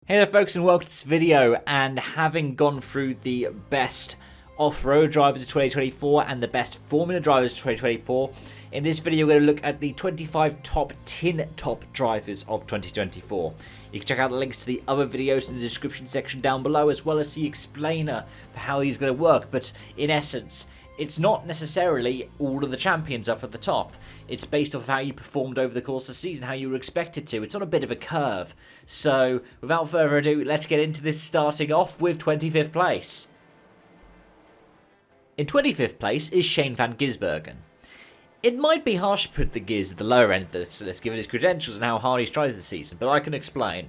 Hey there folks, and welcome to this video. And having gone through the best off-road drivers of 2024 and the best Formula drivers of 2024, in this video we're going to look at the 25 top tin top drivers of 2024. You can check out the links to the other videos in the description section down below, as well as the explainer for how these are going to work. But in essence, it's not necessarily all of the champions up at the top. It's based off of how you performed over the course of the season, how you were expected to. It's on a bit of a curve. So without further ado, let's get into this, starting off with 25th place. In 25th place is Shane van Gisbergen. It might be harsh to put the Giz at the lower end of this list given his credentials and how hard he's tried this season, but I can explain.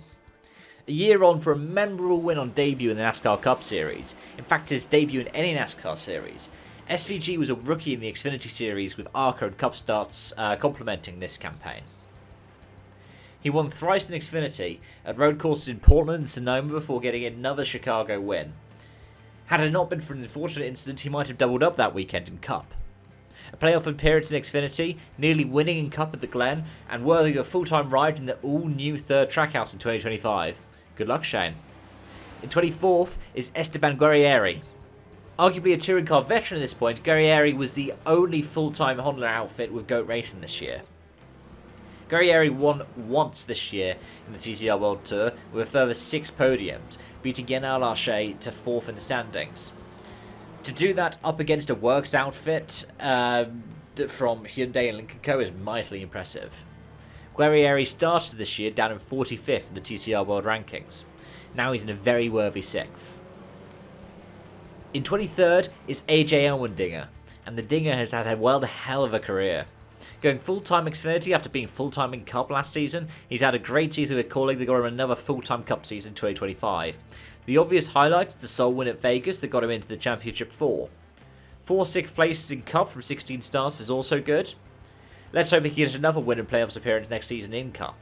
A year on for a memorable win on debut in the NASCAR Cup Series, in fact his debut in any NASCAR series, SVG was a rookie in the Xfinity Series with ARCA and Cup starts complementing this campaign. He won thrice in Xfinity at road courses in Portland and Sonoma before getting another Chicago win. Had it not been for an unfortunate incident, he might have doubled up that weekend in Cup. A playoff appearance in Xfinity, nearly winning in Cup at the Glen, and worthy of a full-time ride in the all-new third trackhouse in 2025. Good luck, Shane. In 24th is Esteban Guerrieri. Arguably a touring car veteran at this point, Guerrieri was the only full-time Honda outfit with GOAT Racing this year. Guerrieri won once this year in the TCR World Tour with a further 6 podiums, beating Yann Larcher to 4th in the standings. To do that up against a works outfit from Hyundai and Lincoln Co is mightily impressive. Guerrieri started this year down in 45th in the TCR World Rankings. Now he's in a very worthy 6th. In 23rd is AJ Allmendinger, and the Dinger has had a hell of a career. Going full-time Xfinity after being full-time in Cup last season, he's had a great season with Calling that got him another full-time Cup season in 2025. The obvious highlight is the sole win at Vegas that got him into the Championship 4. 4 6th places in Cup from 16 starts is also good. Let's hope he can get another win and playoffs appearance next season in Cup.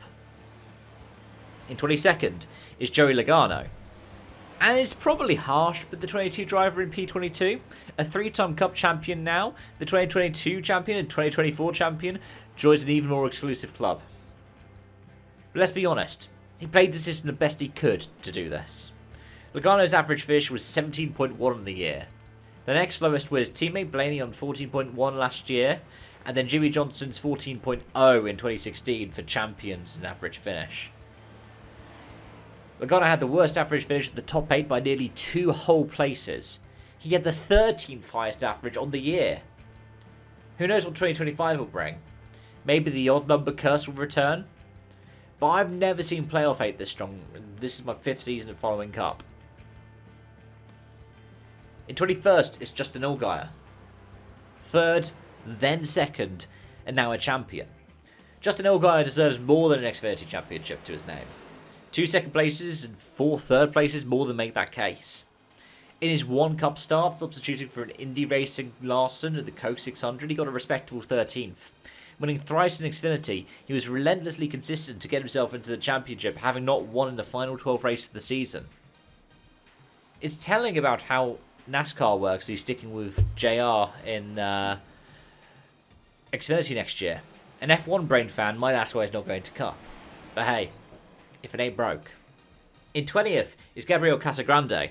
In 22nd is Joey Logano. And it's probably harsh, but the 22 driver in P22, a 3-time Cup champion now, the 2022 champion and 2024 champion, joins an even more exclusive club. But let's be honest, he played the system the best he could to do this. Logano's average finish was 17.1 on the year. The next lowest was teammate Blaney on 14.1 last year, and then Jimmy Johnson's 14.0 in 2016 for champions and average finish. Logano had the worst average finish at the top 8 by nearly 2 whole places. He had the 13th highest average on the year. Who knows what 2025 will bring? Maybe the odd number curse will return? But I've never seen playoff 8 this strong. This is my 5th season of following Cup. In 21st is Justin Allgaier. 3rd, then 2nd, and now a champion. Justin Allgaier deserves more than an Xfinity championship to his name. 2 second places and 4 third places more than make that case. In his 1 Cup start, substituting for an Indy Racing Larson at the Coke 600, he got a respectable 13th. Winning thrice in Xfinity, he was relentlessly consistent to get himself into the championship, having not won in the final 12 races of the season. It's telling about how NASCAR works. He's sticking with JR in Xfinity next year. An F1 brain fan might ask why he's not going to Cup. But hey, if it ain't broke. In 20th is Gabriel Casagrande.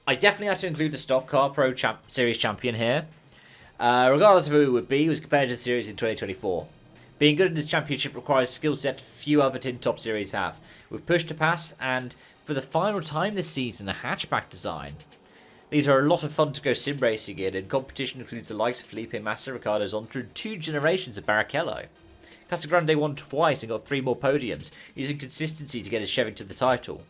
I definitely have to include the Stock Car Pro Series champion here. Regardless of who it would be, he was compared to the series in 2024. Being good in this championship requires a skill set few other tin top series have, with push to pass and, for the final time this season, a hatchback design. These are a lot of fun to go sim racing in, and competition includes the likes of Felipe Massa, Ricardo Zonta, and 2 generations of Barrichello. Casagrande won twice and got 3 more podiums, using consistency to get his Chevy to the title.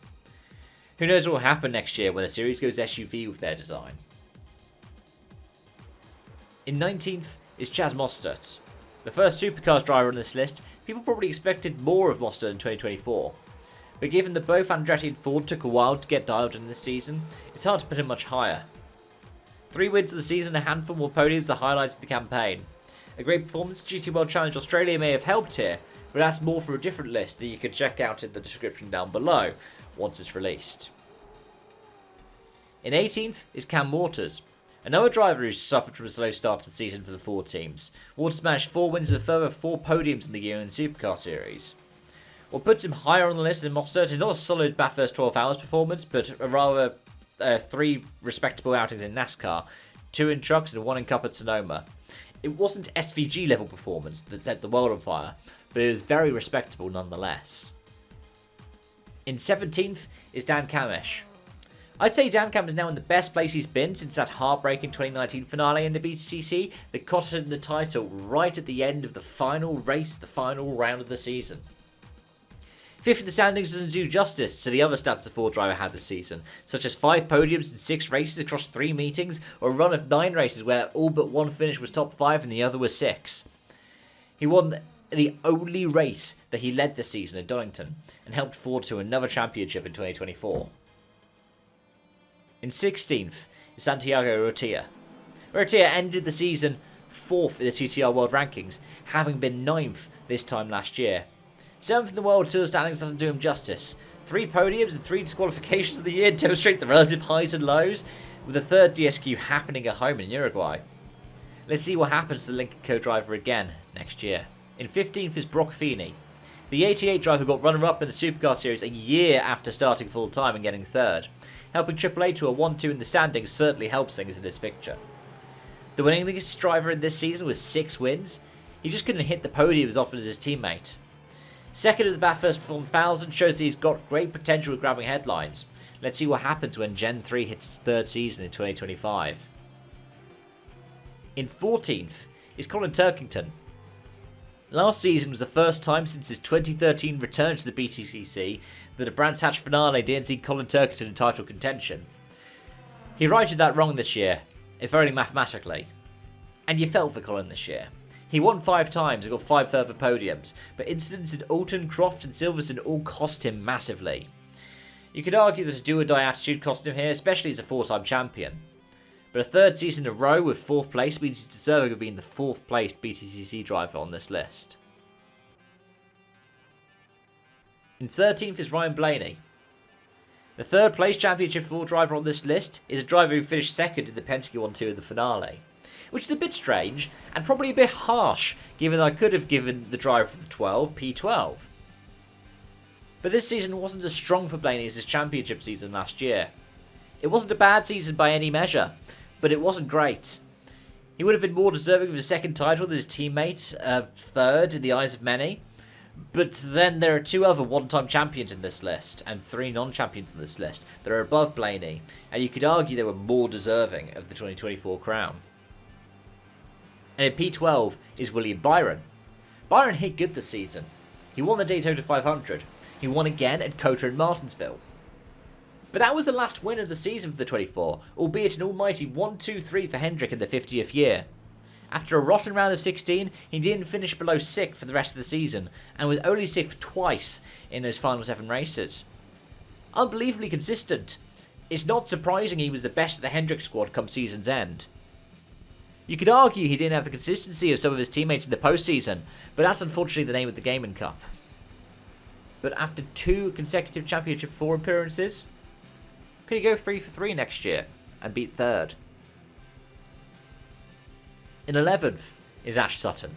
Who knows what will happen next year when the series goes SUV with their design. In 19th is Chaz Mostert. The first supercars driver on this list, people probably expected more of Mostert in 2024. But given that both Andretti and Ford took a while to get dialed in this season, it's hard to put him much higher. 3 wins of the season and a handful more podiums the highlights of the campaign. A great performance at GT World Challenge Australia may have helped here, but that's more for a different list that you can check out in the description down below once it's released. In 18th is Cam Waters. Another driver who suffered from a slow start to the season for the Ford teams. Waters managed 4 wins and a further 4 podiums in the year in the Supercar Series. What puts him higher on the list than Mostert is not a solid Bathurst 12 Hours performance, but a rather 3 respectable outings in NASCAR, 2 in trucks and 1 in Cup at Sonoma. It wasn't SVG level performance that set the world on fire, but it was very respectable nonetheless. In 17th is Dan Kamish. I'd say Dan Cam is now in the best place he's been since that heartbreaking 2019 finale in the BTCC that cost him the title right at the end of the final race, the final round of the season. 5th in the standings doesn't do justice to the other stats the Ford driver had this season, such as 5 podiums in 6 races across 3 meetings, or a run of 9 races where all but one finish was top 5 and the other was 6. He won the only race that he led this season at Donington, and helped Ford to another championship in 2024. In 16th is Santiago Rotia. Rotia ended the season 4th in the TCR World Rankings, having been 9th this time last year. 7th in the World Tour standings doesn't do him justice. 3 podiums and 3 disqualifications of the year demonstrate the relative highs and lows, with the 3rd DSQ happening at home in Uruguay. Let's see what happens to the Lincoln co-driver again next year. In 15th is Brock Feeney. The 88 driver got runner-up in the Supercar Series a year after starting full-time and getting 3rd. Helping AAA to a 1-2 in the standings certainly helps things in this picture. The winningest driver in this season was 6 wins. He just couldn't hit the podium as often as his teammate. 2nd at the Bathurst 1000 shows that he's got great potential at grabbing headlines. Let's see what happens when Gen 3 hits its 3rd season in 2025. In 14th is Colin Turkington. Last season was the first time since his 2013 return to the BTCC that a Brands Hatch finale didn't see Colin Turkington in title contention. He righted that wrong this year, if only mathematically. And you felt for Colin this year. He won 5 times and got 5 further podiums, but incidents at Alton, Croft and Silverstone all cost him massively. You could argue that a do-or-die attitude cost him here, especially as a 4-time champion. But a 3rd season in a row with 4th place means he's deserving of being the 4th placed BTCC driver on this list. In 13th is Ryan Blaney. The 3rd place championship 4 driver on this list is a driver who finished 2nd in the Penske 1-2 in the finale. Which is a bit strange, and probably a bit harsh, given that I could have given the driver for the 12 P12. But this season wasn't as strong for Blaney as his championship season last year. It wasn't a bad season by any measure, but it wasn't great. He would have been more deserving of his 2nd title than his teammate, 3rd in the eyes of many. But then there are 2 other one-time champions in this list, and 3 non-champions in this list, that are above Blaney, and you could argue they were more deserving of the 2024 crown. And in P12 is William Byron. Byron hit good this season. He won the Daytona 500. He won again at COTA in Martinsville. But that was the last win of the season for the 24, albeit an almighty 1-2-3 for Hendrick in the 50th year. After a rotten round of 16, he didn't finish below 6th for the rest of the season, and was only 6th twice in those final 7 races. Unbelievably consistent. It's not surprising he was the best of the Hendrick squad come season's end. You could argue he didn't have the consistency of some of his teammates in the postseason, but that's unfortunately the name of the game in Cup. But after 2 consecutive Championship 4 appearances, could he go 3 for 3 next year and beat 3rd? In 11th is Ash Sutton.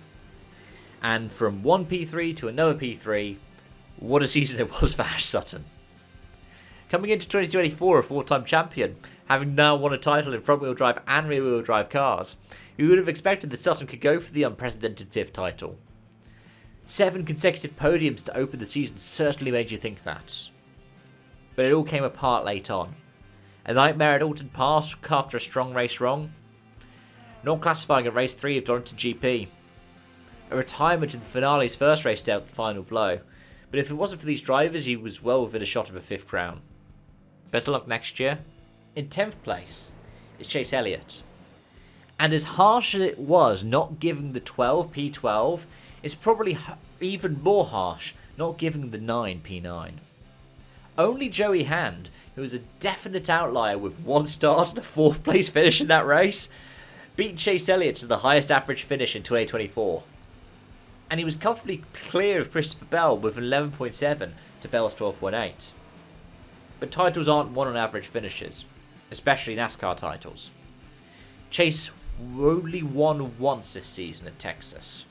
And from one P3 to another P3, what a season it was for Ash Sutton. Coming into 2024, a 4-time champion, having now won a title in front-wheel drive and rear-wheel drive cars, you would have expected that Sutton could go for the unprecedented 5th title. 7 consecutive podiums to open the season certainly made you think that. But it all came apart late on. A nightmare at Alton Pass after a strong race wrong. Not classifying at race 3 of Donington GP. A retirement in the finale's first race dealt the final blow. But if it wasn't for these drivers, he was well within a shot of a 5th crown. Better luck next year. In 10th place is Chase Elliott. And as harsh as it was not giving the 12 P12, it's probably even more harsh not giving the 9 P9. Only Joey Hand, who was a definite outlier with 1 start and a 4th place finish in that race, beat Chase Elliott to the highest average finish in 2024. And he was comfortably clear of Christopher Bell with 11.7 to Bell's 12.8. But titles aren't won on average finishes, especially NASCAR titles. Chase only won once this season at Texas.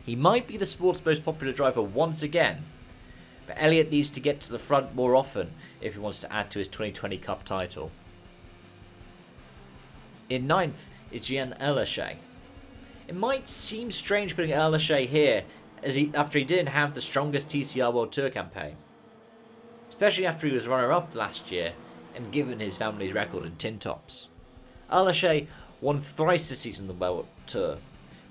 He might be the sport's most popular driver once again, but Elliott needs to get to the front more often if he wants to add to his 2020 Cup title. In 9th is Jean Erlaché. It might seem strange putting Erlaché here after he didn't have the strongest TCR World Tour campaign, especially after he was runner-up last year and given his family's record in tin tops. Erlaché won thrice this season on the World Tour,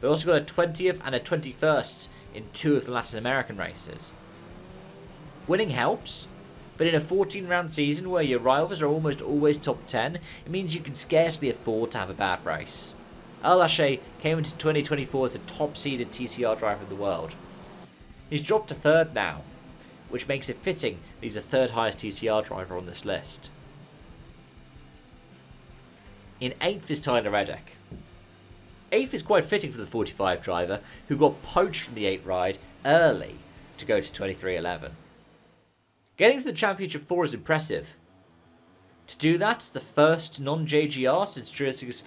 but also got a 20th and a 21st in 2 of the Latin American races. Winning helps, but in a 14-round season where your rivals are almost always top 10, it means you can scarcely afford to have a bad race. Erlaché came into 2024 as the top-seeded TCR driver in the world. He's dropped to 3rd now, which makes it fitting that he's the 3rd highest TCR driver on this list. In 8th is Tyler Reddick. 8th is quite fitting for the 45 driver who got poached from the 8 ride early to go to 23.11. Getting to the Championship 4 is impressive. To do that as the first non-JGR since Jurassic's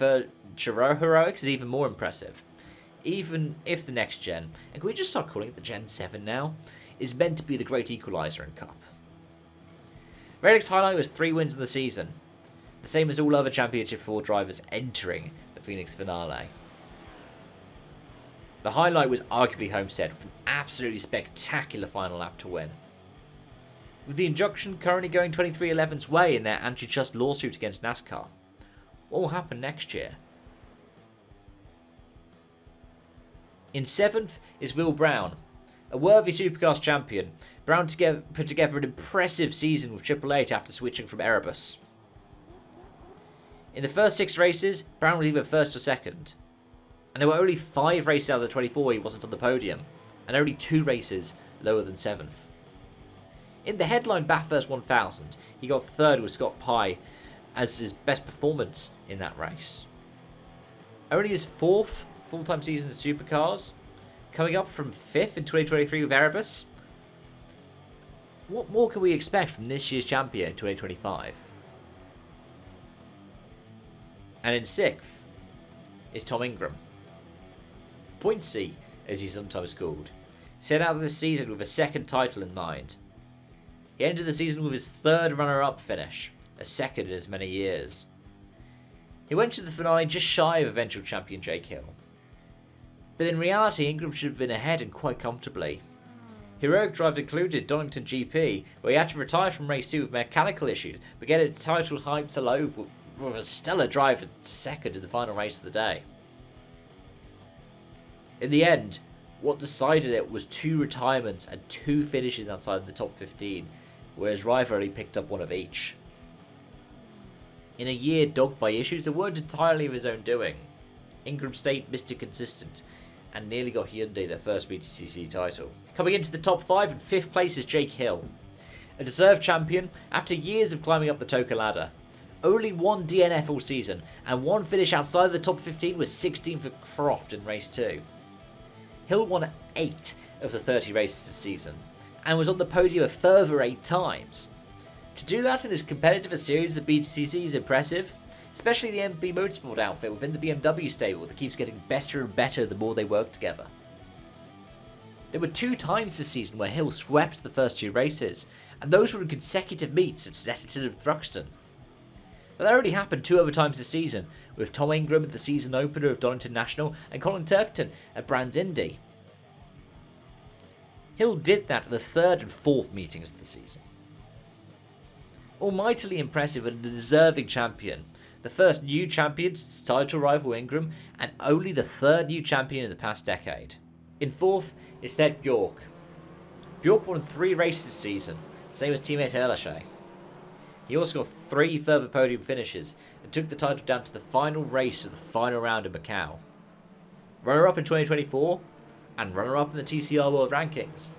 Chiro Heroics is even more impressive. Even if the next gen, and can we just start calling it the Gen 7 now, is meant to be the great equaliser in Cup. Reddick's highlight was 3 wins in the season, the same as all other Championship 4 drivers entering the Phoenix finale. The highlight was arguably Homestead with an absolutely spectacular final lap to win. With the injunction currently going 23.11's way in their antitrust lawsuit against NASCAR, what will happen next year? In 7th is Will Brown. A worthy Supercars champion, Brown put together an impressive season with Triple Eight after switching from Erebus. In the first 6 races, Brown was either 1st or 2nd. And there were only 5 races out of the 24 he wasn't on the podium, and only 2 races lower than 7th. In the headline Bathurst 1000, he got 3rd with Scott Pye as his best performance in that race. Only his 4th full-time season in Supercars, coming up from 5th in 2023 with Erebus. What more can we expect from this year's champion in 2025? And in 6th is Tom Ingram. Pointsy, as he's sometimes called, set out this season with a 2nd title in mind. He ended the season with his 3rd runner-up finish, a 2nd in as many years. He went to the finale just shy of eventual champion Jake Hill. But in reality, Ingram should have been ahead and quite comfortably. Heroic drives included Donington GP, where he had to retire from race 2 with mechanical issues, but get a title hyped to low with a stellar drive at 2nd in the final race of the day. In the end, what decided it was 2 retirements and 2 finishes outside the top 15, whereas rival only picked up 1 of each. In a year dogged by issues that weren't entirely of his own doing, Ingram stayed Mr. Consistent and nearly got Hyundai their first BTCC title. Coming into the top 5 in 5th place is Jake Hill, a deserved champion after years of climbing up the TOCA ladder. Only 1 DNF all season, and 1 finish outside the top 15 was 16th for Croft in race 2. Hill won 8 of the 30 races this season, and was on the podium a further 8 times. To do that in as competitive a series as the BTCC is impressive, especially the MB Motorsport outfit within the BMW stable that keeps getting better and better the more they work together. There were 2 times this season where Hill swept the first 2 races, and those were in consecutive meets at Snetterton and Thruxton. But that only happened 2 other times this season, with Tom Ingram at the season opener of Donington National and Colin Turkington at Brands Indy. Hill did that at the 3rd and 4th meetings of the season. Almightily impressive and a deserving champion, the first new champion since title rival Ingram, and only the 3rd new champion in the past decade. In 4th is Ted Bjork. Bjork won 3 races this season, same as teammate Erlaché. He also got 3 further podium finishes and took the title down to the final race of the final round in Macau. Runner-up in 2024 and runner-up in the TCR World Rankings.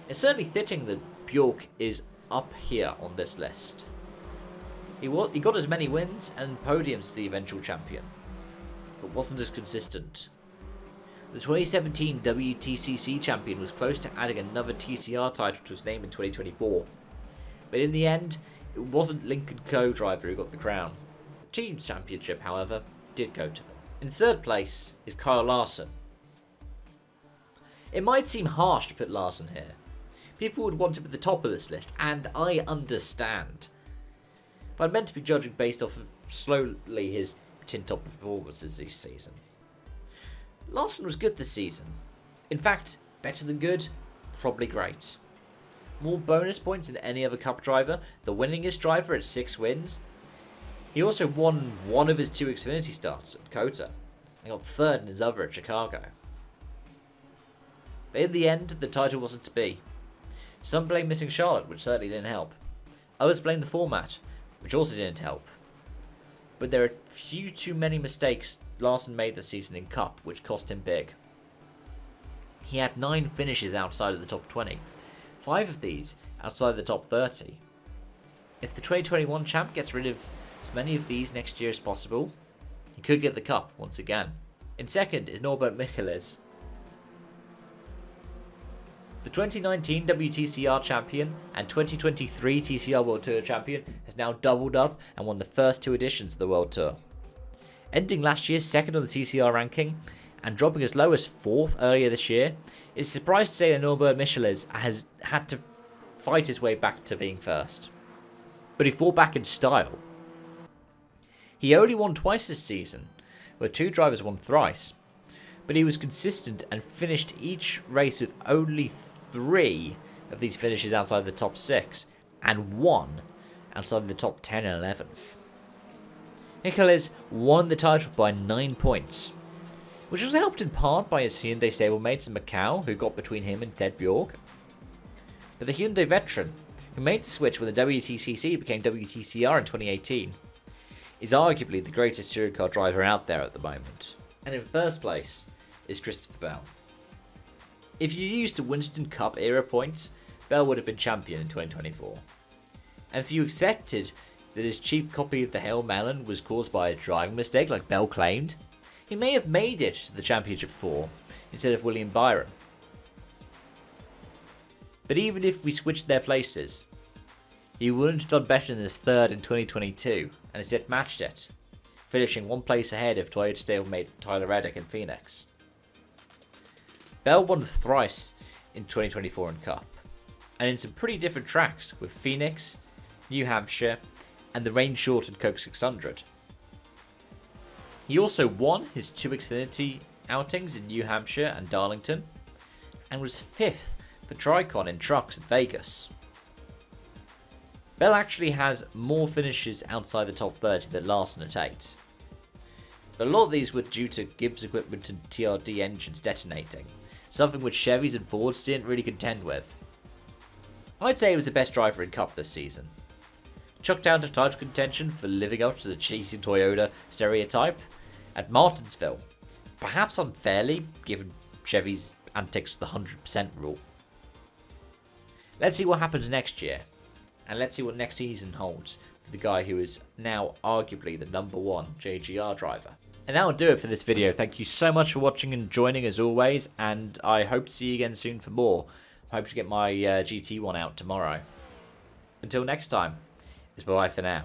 It's certainly fitting that Bjork is up here on this list. He got as many wins and podiums as the eventual champion, but wasn't as consistent. The 2017 WTCC champion was close to adding another TCR title to his name in 2024, but in the end, it wasn't Lincoln co-driver who got the crown. The team championship, however, did go to them. In 3rd place is Kyle Larson. It might seem harsh to put Larson here. People would want him at the top of this list, and I understand. But I'm meant to be judging based off of slowly his tin-top performances this season. Larson was good this season. In fact, better than good, probably great. More bonus points than any other Cup driver, the winningest driver at 6 wins. He also won one of his 2 Xfinity starts at COTA, and got 3rd in his other at Chicago. But in the end, the title wasn't to be. Some blame missing Charlotte, which certainly didn't help. Others blame the format, which also didn't help. But there are few too many mistakes Larson made this season in Cup, which cost him big. He had 9 finishes outside of the top 20, 5 of these outside the top 30. If the 2021 champ gets rid of as many of these next year as possible, he could get the Cup once again. In second is Norbert Michels. The 2019 WTCR champion and 2023 TCR World Tour champion has now doubled up and won the first 2 editions of the World Tour. Ending last year second on the TCR ranking and dropping as low as 4th earlier this year, it's surprising to say that Norbert Michels has had to fight his way back to being first. But he fought back in style. He only won twice this season, where 2 drivers won thrice, but he was consistent and finished each race with only 3 of these finishes outside the top 6, and 1 outside the top 10 and 11th. Michels won the title by 9 points, which was helped in part by his Hyundai stablemates in Macau, who got between him and Ted Bjork. But the Hyundai veteran, who made the switch when the WTCC became WTCR in 2018, is arguably the greatest touring car driver out there at the moment, and in first place is Christopher Bell. If you used the Winston Cup era points, Bell would have been champion in 2024. And if you accepted that his cheap copy of the Hail Melon was caused by a driving mistake like Bell claimed, he may have made it to the championship 4 instead of William Byron. But even if we switched their places, he wouldn't have done better than his 3rd in 2022 and instead matched it, finishing 1 place ahead of Toyota stablemate Tyler Reddick in Phoenix. Bell won thrice in 2024 in Cup, and in some pretty different tracks with Phoenix, New Hampshire, and the rain-shortened Coke 600. He also won his 2 Xfinity outings in New Hampshire and Darlington, and was 5th for Tricon in trucks at Vegas. Bell actually has more finishes outside the top 30 than Larson at 8. But a lot of these were due to Gibbs equipment and TRD engines detonating, something which Chevys and Fords didn't really contend with. I'd say he was the best driver in Cup this season. Chucked down to title contention for living up to the cheating Toyota stereotype at Martinsville, perhaps unfairly given Chevy's antics with the 100% rule. Let's see what happens next year. And let's see what next season holds for the guy who is now arguably the #1 JGR driver. And that'll do it for this video. Thank you so much for watching and joining as always. And I hope to see you again soon for more. I hope to get my GT one out tomorrow. Until next time, it's bye for now.